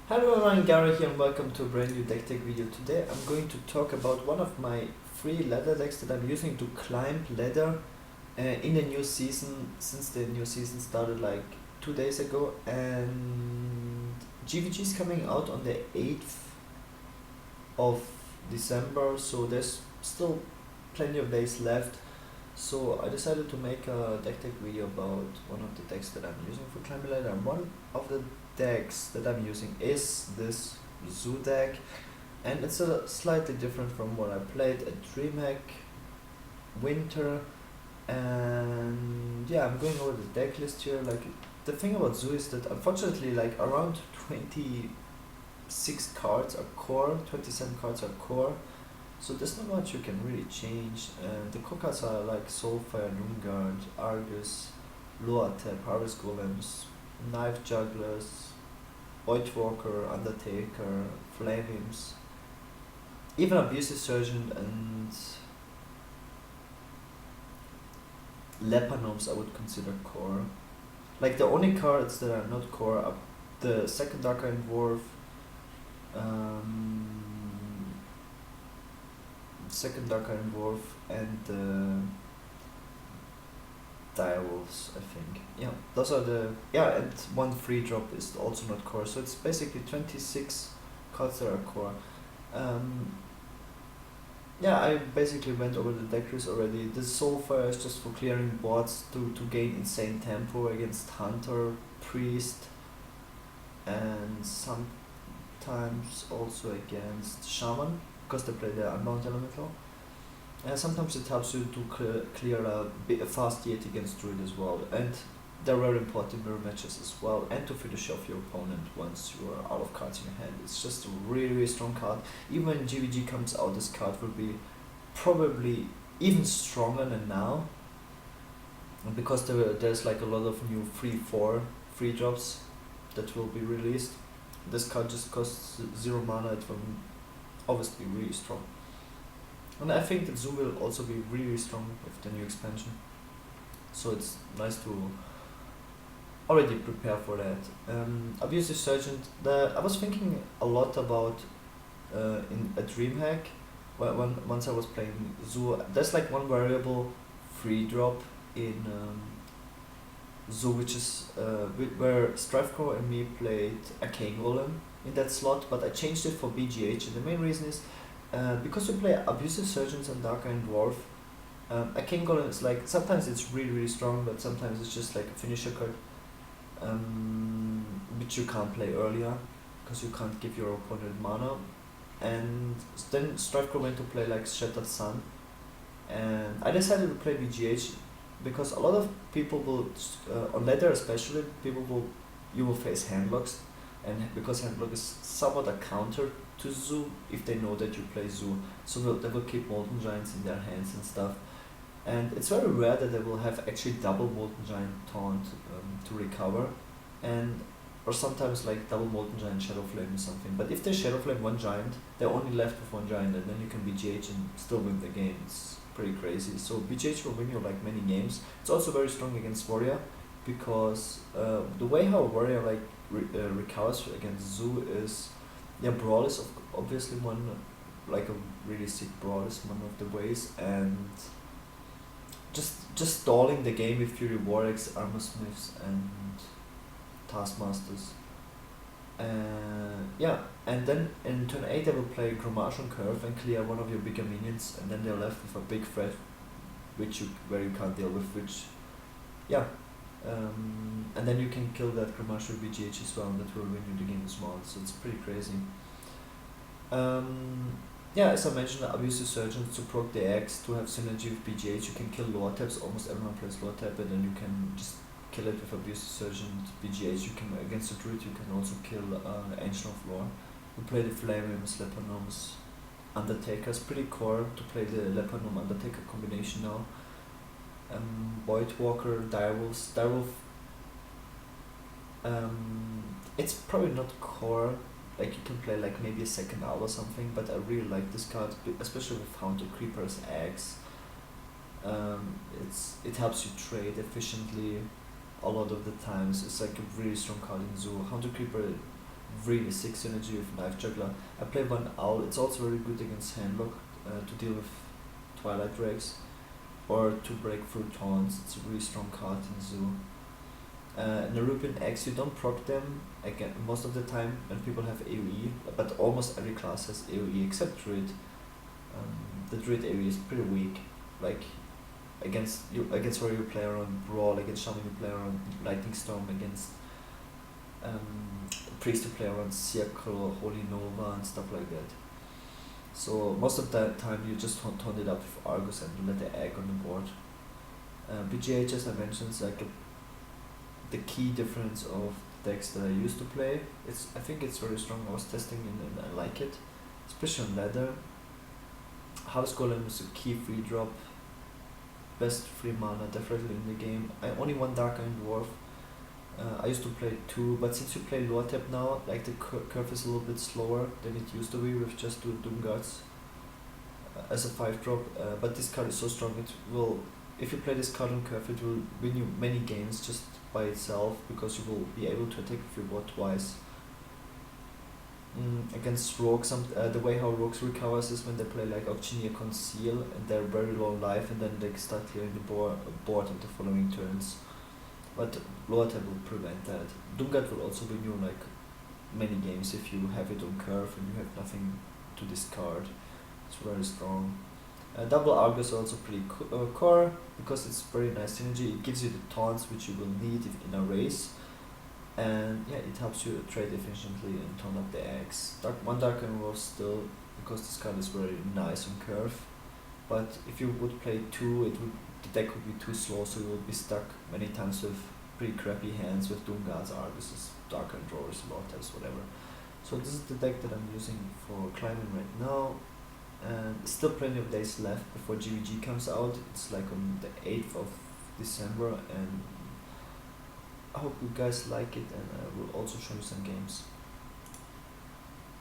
Hello everyone, Gaara here and welcome to a brand new deck tech video. Today I'm going to talk about one of my free ladder decks that I'm using to climb ladder in the new season, since the new season started like 2 days ago, and GvG is coming out on the 8th of December, so there's still plenty of days left. So I decided to make a deck tech video about one of the decks that I'm using for climbing ladder. And one of the decks that I'm using is this Zoo deck, and it's a slightly different from what I played at DreamHack Winter. And yeah, I'm going over the deck list here. Like, the thing about Zoo is that unfortunately, like, around 26 cards are core, 27 cards are core, so there's not much you can really change. And the core cards are like Soulfire, Noonguard, Argus, Lower Tap, Harvest Golems, Knife Jugglers, Voidwalker, Undertaker, Flame Imps, even Abusive Surgeon and Leper Gnomes I would consider core. Like, the only cards that are not core are the second Dark Iron Dwarf, um, second Dark Iron Dwarf, and the Direwolves, I think. Yeah, those are the, yeah, and one free drop is also not core, so it's basically 26 cards that are core. Um, yeah, I basically went over the deck list already. The Soulfire is just for clearing boards to gain insane tempo against Hunter, Priest, and sometimes also against Shaman, because they play the Unbound Elemental. Sometimes it helps you to clear a fast Yeti against Druid as well, and they're very important mirror matches as well, and to finish off your opponent once you are out of cards in your hand. It's just a really, really strong card. Even when GvG comes out, this card will be probably even stronger than now, and because there's like a lot of new free drops that will be released. This card just costs 0 mana. It will obviously be really strong. And I think that Zoo will also be really strong with the new expansion, so it's nice to already prepare for that. Abusive Sergeant, I was thinking a lot about in a DreamHack, once I was playing Zoo. There's like one variable free drop in Zoo, which is where Strifecrow and me played Arcane Golem in that slot, but I changed it for BGH, and the main reason is because we play Abusive Surgeons and Dark Iron Dwarf. Arcane Golem is like, sometimes it's really, really strong, but sometimes it's just like a finisher card, which you can't play earlier because you can't give your opponent mana. And then Strifecrow went to play like Shattered Sun, and I decided to play BGH because a lot of people will, on ladder especially, you will face handlocks, and because handlock is somewhat a counter to Zoo if they know that you play Zoo, so they will keep Molten Giants in their hands and stuff. And it's very rare that they will have actually double Molten Giant Taunt to recover, and or sometimes like double Molten Giant Shadow Flame or something. But if they Shadow Flame one giant, they're only left with one giant, and then you can BGH and still win the game. It's pretty crazy. So BGH will win you like many games. It's also very strong against Warrior, because the way how Warrior like recovers against Zoo is, yeah, Brawl is obviously one, like a really sick Brawl is one of the ways, and just stalling the game with Fury Warwicks, Armor Smiths, and Taskmasters. Yeah, and then in turn 8 they will play Gromage on Curve and clear one of your bigger minions, and then they're left with a big threat where you can't deal with, which, yeah. And then you can kill that Gromage with BGH as well, and that will win you the game as well, so it's pretty crazy. Yeah, as I mentioned, Abusive Surgeons to proc the X, to have synergy with BGH. You can kill lower taps, almost everyone plays lower tap, and then you can just kill it with Abusive Surgeon BGH. You can, against the Druid, you can also kill Ancient of Lore. You play the Flame Imps, Leper Gnomes, Undertaker. It's pretty core to play the Leper Gnome Undertaker combination now. Voidwalker, Direwolves. Direwolf, it's probably not core, like you can play like maybe a second owl or something, but I really like this card, especially with Hound of Creeper's eggs. It helps you trade efficiently a lot of the times. It's like a really strong card in Zoo. Hound of Creeper really sick synergy with Knife Juggler. I play one Owl, it's also very good against Handlock to deal with Twilight Drakes or to break through taunts. It's a really strong card in Zoo. Nerubian Eggs, you don't proc them again most of the time when people have AoE, but almost every class has AoE except Druid. The Druid AoE is pretty weak. Like against Warrior you play around Brawl, against Shaman you play around Lightning Storm, against Priest you play around Circle, Holy Nova and stuff like that. So most of the time you just taunt it up with Argus and you let the egg on the board. BGH, as I mentioned, is like the key difference of decks that I used to play. I think it's very strong. I was testing it and I like it, especially on ladder. House Golem is a key free drop, best free mana definitely in the game. I only one Dark Iron Dwarf. I used to play 2, but since you play lower tap now, like the curve is a little bit slower than it used to be with just 2 Doom Guards as a 5 drop. But this card is so strong, it will, if you play this card on curve, it will win you many games just by itself, because you will be able to attack with your board twice. Against rogues, the way how rogues recovers is when they play like Auctioneer Conceal and they're very low life, and then they start clearing the board of the following turns. But lower tap will prevent that. Doomguard will also win you like many games if you have it on curve and you have nothing to discard. It's very strong. Double Argus is also pretty core because it's very nice synergy. It gives you the taunts which you will need in a race, and yeah, it helps you trade efficiently and taunt up the eggs. One Dark and Wolf still, because this card is very nice on curve, but if you would play 2, the deck would be too slow, so you will be stuck many times with pretty crappy hands with Doomguards, Arguses, Dark and Drawers, Lord Taps, whatever. So this is the deck that I'm using for climbing right now. And still plenty of days left before GvG comes out. It's like on the 8th of December, and I hope you guys like it, and I will also show you some games.